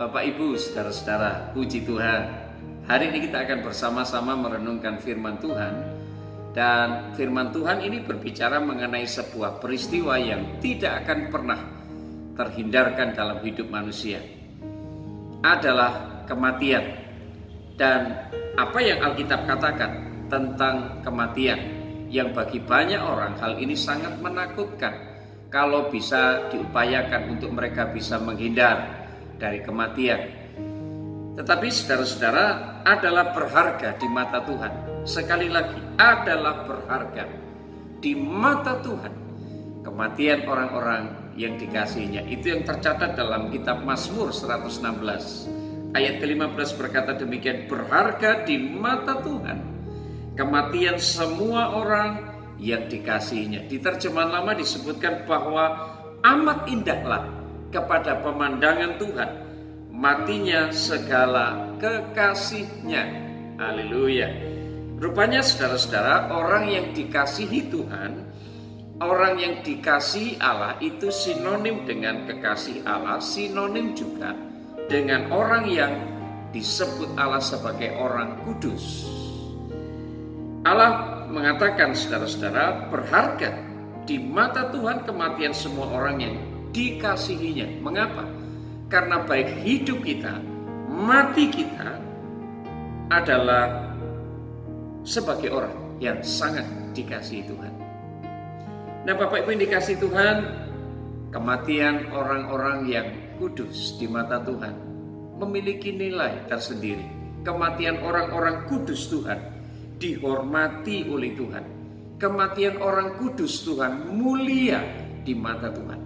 Bapak Ibu, saudara-saudara, puji Tuhan. Hari ini kita akan bersama-sama merenungkan firman Tuhan. Dan firman Tuhan ini berbicara mengenai sebuah peristiwa yang tidak akan pernah terhindarkan dalam hidup manusia. Adalah kematian. Dan apa yang Alkitab katakan tentang kematian, yang bagi banyak orang hal ini sangat menakutkan. Kalau bisa diupayakan untuk mereka bisa menghindar dari kematian. Tetapi saudara-saudara, adalah berharga di mata Tuhan. Sekali lagi, adalah berharga di mata Tuhan. Kematian orang-orang yang dikasihinya. Itu yang tercatat dalam kitab Mazmur 116. Ayat ke-15 berkata demikian, berharga di mata Tuhan kematian semua orang yang dikasihinya. Di terjemahan lama disebutkan bahwa amat indahlah kepada pemandangan Tuhan matinya segala kekasihnya. Haleluya. Rupanya saudara-saudara, orang yang dikasihi Tuhan, orang yang dikasihi Allah itu sinonim dengan kekasih Allah, sinonim juga dengan orang yang disebut Allah sebagai orang kudus. Allah mengatakan saudara-saudara, berharga di mata Tuhan kematian semua orang yang dikasihinya. Mengapa? Karena baik hidup kita, mati kita adalah sebagai orang yang sangat dikasihi Tuhan. Nah, Bapak Ibu yang dikasihi Tuhan, kematian orang-orang yang kudus di mata Tuhan memiliki nilai tersendiri. Kematian orang-orang kudus Tuhan dihormati oleh Tuhan. Kematian orang kudus Tuhan mulia di mata Tuhan.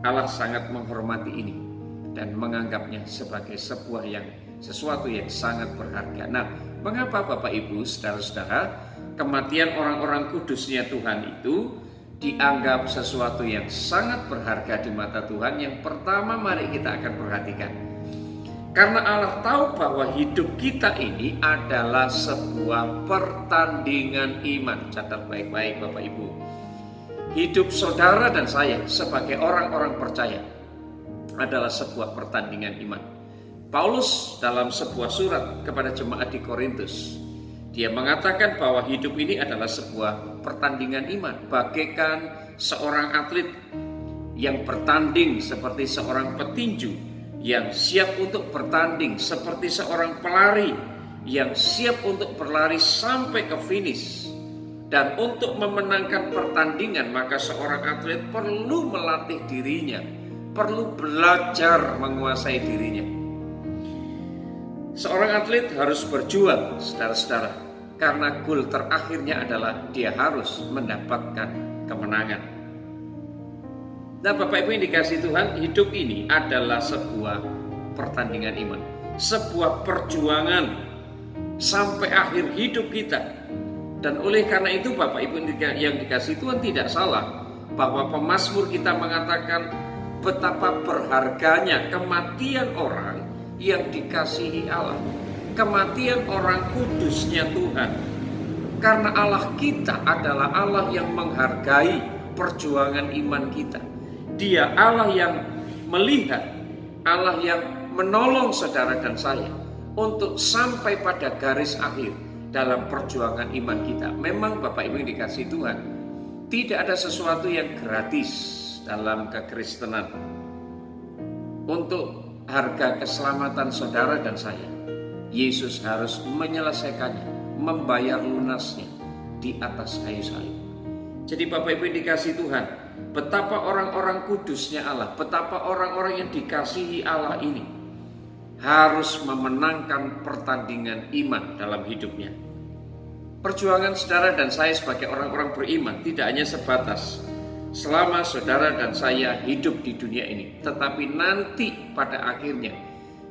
Allah sangat menghormati ini dan menganggapnya sebagai sesuatu yang sangat berharga. Nah, mengapa Bapak Ibu, saudara-saudara, kematian orang-orang kudusnya Tuhan itu dianggap sesuatu yang sangat berharga di mata Tuhan? Yang pertama, mari kita akan perhatikan. Karena Allah tahu bahwa hidup kita ini adalah sebuah pertandingan iman. Catat baik-baik Bapak Ibu. Hidup saudara dan saya sebagai orang-orang percaya adalah sebuah pertandingan iman. Paulus dalam sebuah surat kepada jemaat di Korintus, dia mengatakan bahwa hidup ini adalah sebuah pertandingan iman. Bagaikan seorang atlet yang bertanding seperti seorang petinju, yang siap untuk bertanding seperti seorang pelari yang siap untuk berlari sampai ke finish. Dan untuk memenangkan pertandingan, maka seorang atlet perlu melatih dirinya, perlu belajar menguasai dirinya. Seorang atlet harus berjuang, saudara-saudara, karena goal terakhirnya adalah dia harus mendapatkan kemenangan. Nah, Bapak Ibu yang dikasihi Tuhan, hidup ini adalah sebuah pertandingan iman, sebuah perjuangan sampai akhir hidup kita. Dan oleh karena itu Bapak Ibu yang dikasihi Tuhan, tidak salah bahwa pemazmur kita mengatakan betapa berharganya kematian orang yang dikasihi Allah, kematian orang kudusnya Tuhan. Karena Allah kita adalah Allah yang menghargai perjuangan iman kita. Dia Allah yang melihat, Allah yang menolong saudara dan saya untuk sampai pada garis akhir dalam perjuangan iman kita. Memang Bapak Ibu yang dikasihi Tuhan, tidak ada sesuatu yang gratis dalam kekristenan. Untuk harga keselamatan saudara dan saya, Yesus harus menyelesaikannya, membayar lunasnya di atas kayu salib. Jadi Bapak Ibu yang dikasihi Tuhan, betapa orang-orang kudusnya Allah, betapa orang-orang yang dikasihi Allah ini harus memenangkan pertandingan iman dalam hidupnya. Perjuangan saudara dan saya sebagai orang-orang beriman tidak hanya sebatas selama saudara dan saya hidup di dunia ini, tetapi nanti pada akhirnya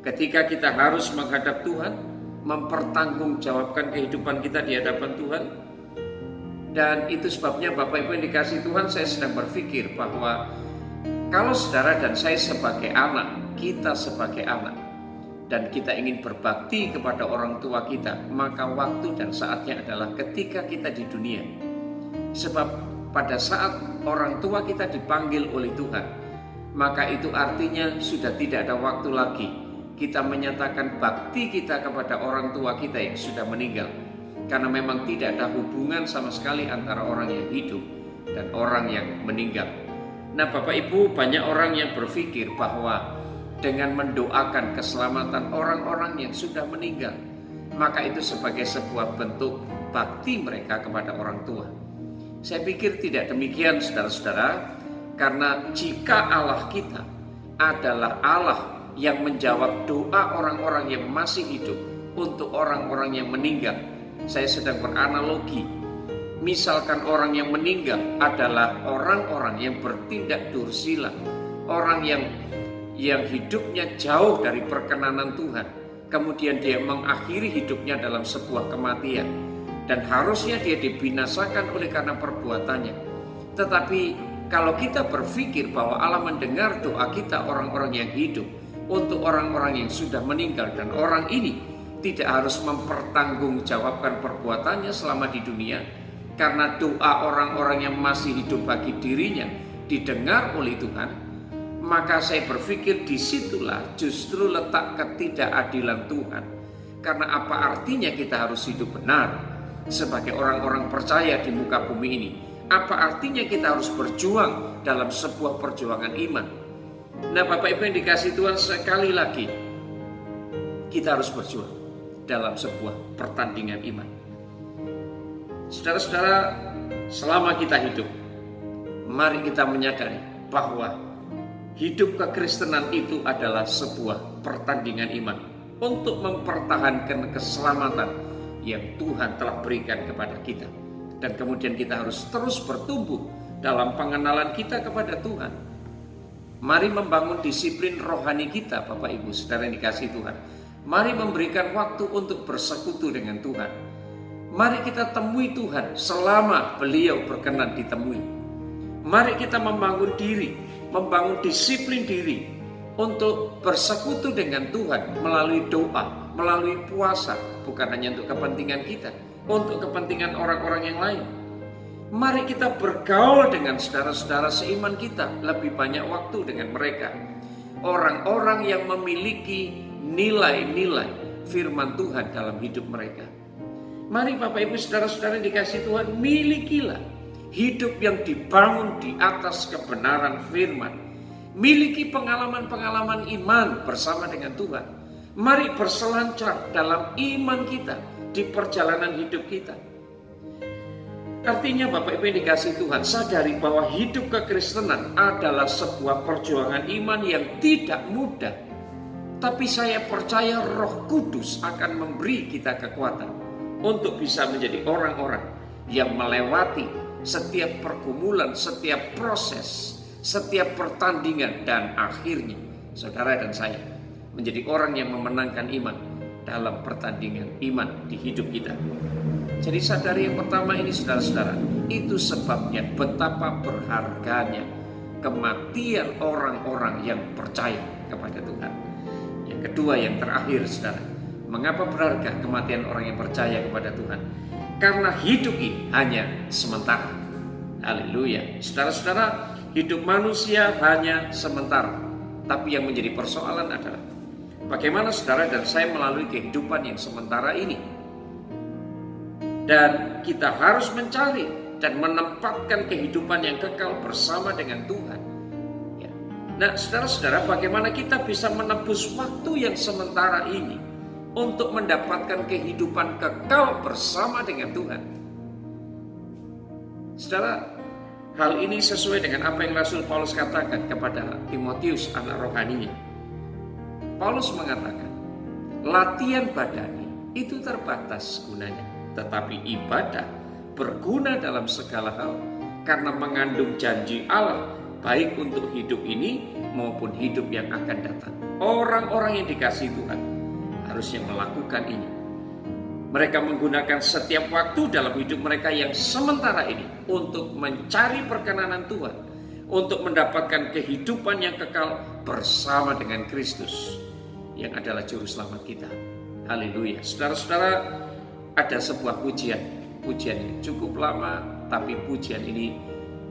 ketika kita harus menghadap Tuhan, mempertanggungjawabkan kehidupan kita di hadapan Tuhan. Dan itu sebabnya Bapak Ibu yang dikasihi Tuhan, saya sedang berpikir bahwa kalau saudara dan saya sebagai anak, kita sebagai anak, dan kita ingin berbakti kepada orang tua kita, maka waktu dan saatnya adalah ketika kita di dunia. Sebab pada saat orang tua kita dipanggil oleh Tuhan, maka itu artinya sudah tidak ada waktu lagi kita menyatakan bakti kita kepada orang tua kita yang sudah meninggal. Karena memang tidak ada hubungan sama sekali antara orang yang hidup dan orang yang meninggal. Nah Bapak Ibu, banyak orang yang berpikir bahwa dengan mendoakan keselamatan orang-orang yang sudah meninggal, maka itu sebagai sebuah bentuk bakti mereka kepada orang tua. Saya pikir tidak demikian saudara-saudara, karena jika Allah kita adalah Allah yang menjawab doa orang-orang yang masih hidup untuk orang-orang yang meninggal. Saya sedang beranalogi, misalkan orang yang meninggal adalah orang-orang yang bertindak dursila, orang yang hidupnya jauh dari perkenanan Tuhan, kemudian dia mengakhiri hidupnya dalam sebuah kematian, dan harusnya dia dibinasakan oleh karena perbuatannya. Tetapi kalau kita berpikir bahwa Allah mendengar doa kita orang-orang yang hidup untuk orang-orang yang sudah meninggal, dan orang ini tidak harus mempertanggungjawabkan perbuatannya selama di dunia, karena doa orang-orang yang masih hidup bagi dirinya didengar oleh Tuhan, maka saya berpikir disitulah justru letak ketidakadilan Tuhan. Karena apa artinya kita harus hidup benar sebagai orang-orang percaya di muka bumi ini? Apa artinya kita harus berjuang dalam sebuah perjuangan iman? Nah Bapak Ibu yang dikasihi Tuhan, sekali lagi kita harus berjuang dalam sebuah pertandingan iman. Saudara-saudara, selama kita hidup, mari kita menyadari bahwa hidup kekristenan itu adalah sebuah pertandingan iman untuk mempertahankan keselamatan yang Tuhan telah berikan kepada kita. Dan kemudian kita harus terus bertumbuh dalam pengenalan kita kepada Tuhan. Mari membangun disiplin rohani kita, Bapak Ibu saudara yang dikasihi Tuhan. Mari memberikan waktu untuk bersekutu dengan Tuhan. Mari kita temui Tuhan selama beliau berkenan ditemui. Mari kita membangun diri, membangun disiplin diri untuk bersekutu dengan Tuhan melalui doa, melalui puasa, bukan hanya untuk kepentingan kita, untuk kepentingan orang-orang yang lain. Mari kita bergaul dengan saudara-saudara seiman kita, lebih banyak waktu dengan mereka. Orang-orang yang memiliki nilai-nilai firman Tuhan dalam hidup mereka. Mari Bapak Ibu saudara-saudara yang dikasihi Tuhan, milikilah hidup yang dibangun di atas kebenaran firman. Miliki pengalaman-pengalaman iman bersama dengan Tuhan. Mari berselancar dalam iman kita di perjalanan hidup kita. Artinya Bapak Ibu yang dikasihi Tuhan, sadari bahwa hidup kekristenan adalah sebuah perjuangan iman yang tidak mudah. Tapi saya percaya Roh Kudus akan memberi kita kekuatan untuk bisa menjadi orang-orang yang melewati setiap pergumulan, setiap proses, setiap pertandingan, dan akhirnya saudara dan saya menjadi orang yang memenangkan iman dalam pertandingan iman di hidup kita. Jadi sadari yang pertama ini saudara-saudara, itu sebabnya betapa berharganya kematian orang-orang yang percaya kepada Tuhan. Yang kedua, yang terakhir saudara, mengapa berharga kematian orang yang percaya kepada Tuhan? Karena hidup ini hanya sementara. Haleluya. Saudara-saudara, hidup manusia hanya sementara. Tapi yang menjadi persoalan adalah bagaimana saudara dan saya melalui kehidupan yang sementara ini. Dan kita harus mencari dan menempatkan kehidupan yang kekal bersama dengan Tuhan. Ya. Nah saudara-saudara, bagaimana kita bisa menebus waktu yang sementara ini untuk mendapatkan kehidupan kekal bersama dengan Tuhan? Saudara, hal ini sesuai dengan apa yang Rasul Paulus katakan kepada Timotius, anak rohaninya. Paulus mengatakan, latihan badani itu terbatas gunanya, tetapi ibadah berguna dalam segala hal karena mengandung janji Allah baik untuk hidup ini maupun hidup yang akan datang. Orang-orang yang dikasihi Tuhan harusnya melakukan ini. Mereka menggunakan setiap waktu dalam hidup mereka yang sementara ini untuk mencari perkenanan Tuhan, untuk mendapatkan kehidupan yang kekal bersama dengan Kristus yang adalah juru selamat kita. Haleluya. Saudara-saudara, ada sebuah pujian yang cukup lama, tapi pujian ini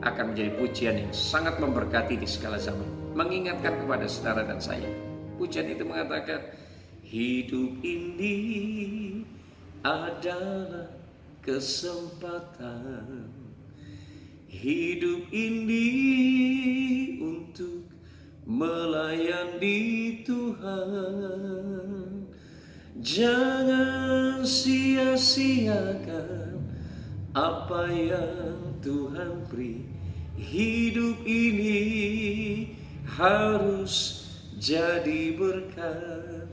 akan menjadi pujian yang sangat memberkati di segala zaman. mengingatkan kepada saudara dan saya. Pujian itu mengatakan, hidup ini adalah kesempatan, hidup ini untuk melayani Tuhan. Jangan sia-siakan apa yang Tuhan beri. Hidup ini harus jadi berkat.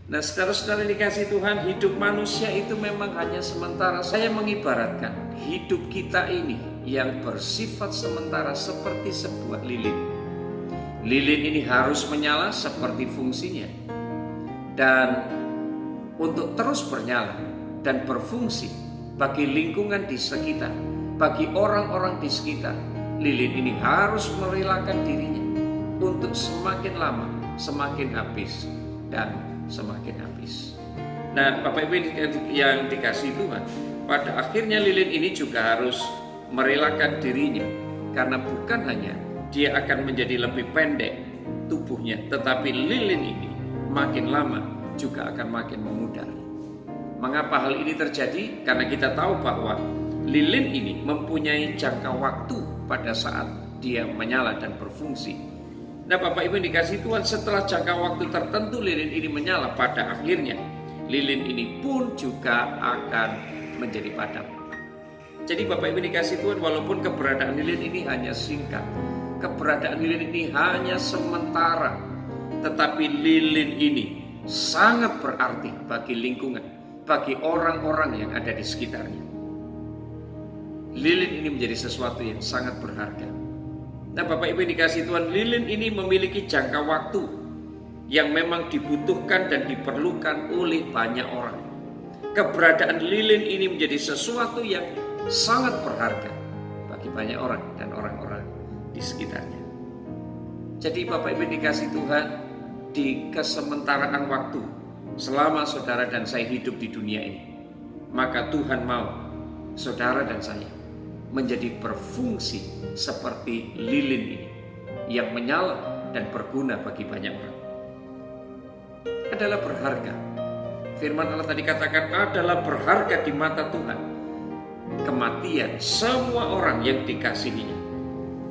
Nah, saudara-saudara dikasih Tuhan, hidup manusia itu memang hanya sementara. Saya mengibaratkan hidup kita ini yang bersifat sementara seperti sebuah lilin. Lilin ini harus menyala seperti fungsinya. Dan untuk terus bernyala dan berfungsi bagi lingkungan di sekitar, bagi orang-orang di sekitar, lilin ini harus merelakan dirinya untuk semakin lama, semakin habis, dan semakin habis. Nah, Bapak Ibu yang dikasih Tuhan, pada akhirnya lilin ini juga harus merelakan dirinya, karena bukan hanya dia akan menjadi lebih pendek tubuhnya, tetapi lilin ini makin lama juga akan makin memudar. Mengapa hal ini terjadi? Karena kita tahu bahwa lilin ini mempunyai jangka waktu pada saat dia menyala dan berfungsi. Nah, Bapak Ibu dikasih Tuhan, setelah jangka waktu tertentu lilin ini menyala, pada akhirnya lilin ini pun juga akan menjadi padam. Jadi Bapak Ibu dikasih Tuhan, walaupun keberadaan lilin ini hanya singkat, keberadaan lilin ini hanya sementara, tetapi lilin ini sangat berarti bagi lingkungan, bagi orang-orang yang ada di sekitarnya. Lilin ini menjadi sesuatu yang sangat berharga. Nah, Bapak Ibu dikasih Tuhan, lilin ini memiliki jangka waktu yang memang dibutuhkan dan diperlukan oleh banyak orang. Keberadaan lilin ini menjadi sesuatu yang sangat berharga bagi banyak orang dan orang-orang di sekitarnya. Jadi Bapak Ibu dikasih Tuhan, di kesementaraan waktu selama saudara dan saya hidup di dunia ini, maka Tuhan mau saudara dan saya menjadi berfungsi seperti lilin ini yang menyala dan berguna bagi banyak orang. Adalah berharga. Firman Allah tadi katakan adalah berharga di mata Tuhan kematian semua orang yang dikasihinya.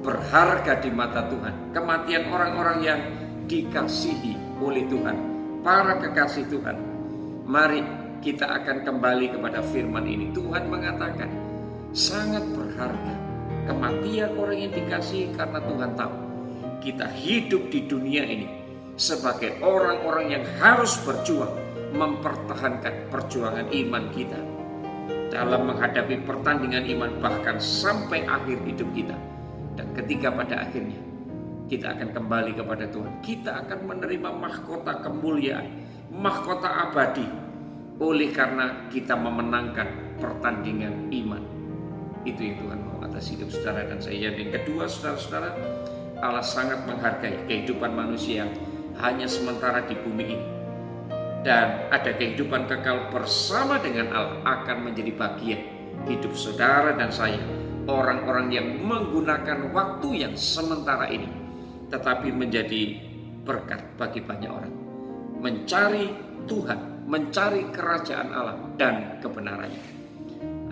Berharga di mata Tuhan kematian orang-orang yang dikasihi oleh Tuhan, para kekasih Tuhan. Mari kita akan kembali kepada firman ini. Tuhan mengatakan sangat berharga kematian orang yang dikasihi, karena Tuhan tahu kita hidup di dunia ini sebagai orang-orang yang harus berjuang mempertahankan perjuangan iman kita dalam menghadapi pertandingan iman bahkan sampai akhir hidup kita. Dan ketika pada akhirnya kita akan kembali kepada Tuhan, kita akan menerima mahkota kemuliaan, mahkota abadi, oleh karena kita memenangkan pertandingan iman. Itu yang Tuhan mau atas hidup saudara dan saya. Yang kedua, saudara-saudara, Allah sangat menghargai kehidupan manusia yang hanya sementara di bumi ini, dan ada kehidupan kekal bersama dengan Allah akan menjadi bagian hidup saudara dan saya, orang-orang yang menggunakan waktu yang sementara ini tetapi menjadi berkat bagi banyak orang, mencari Tuhan, mencari kerajaan Allah dan kebenarannya.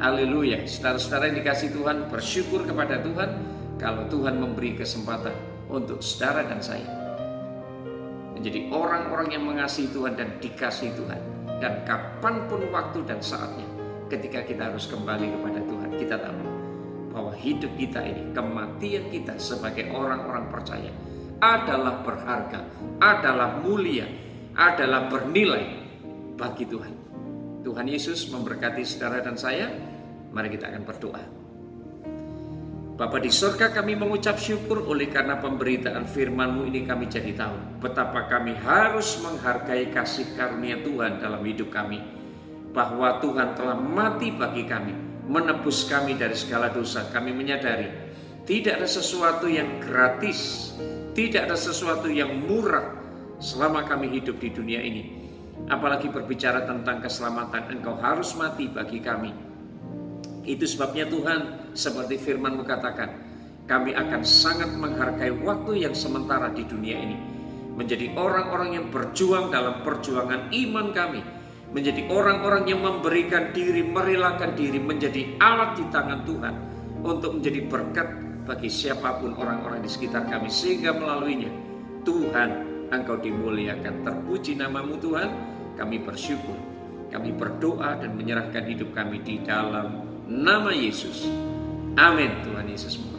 Haleluya. Saudara-saudara yang dikasih Tuhan, bersyukur kepada Tuhan kalau Tuhan memberi kesempatan untuk saudara dan saya menjadi orang-orang yang mengasihi Tuhan dan dikasihi Tuhan. Dan kapanpun waktu dan saatnya ketika kita harus kembali kepada Tuhan, kita tahu bahwa hidup kita ini, kematian kita sebagai orang-orang percaya adalah berharga, adalah mulia, adalah bernilai bagi Tuhan. Tuhan Yesus memberkati saudara dan saya. Mari kita akan berdoa. Bapa di surga, kami mengucap syukur oleh karena pemberitaan firman-Mu ini kami jadi tahu betapa kami harus menghargai kasih karunia Tuhan dalam hidup kami. Bahwa Tuhan telah mati bagi kami, menebus kami dari segala dosa. Kami menyadari tidak ada sesuatu yang gratis, tidak ada sesuatu yang murah selama kami hidup di dunia ini. Apalagi berbicara tentang keselamatan, Engkau harus mati bagi kami. Itu sebabnya Tuhan, seperti firman-Mu katakan, kami akan sangat menghargai waktu yang sementara di dunia ini, menjadi orang-orang yang berjuang dalam perjuangan iman kami, menjadi orang-orang yang memberikan diri, merelakan diri, menjadi alat di tangan Tuhan untuk menjadi berkat bagi siapapun orang-orang di sekitar kami, sehingga melaluinya Tuhan, Engkau dimuliakan. Terpuji namamu Tuhan. Kami bersyukur, kami berdoa dan menyerahkan hidup kami di dalam nama Yesus. Amin. Tuhan Yesus.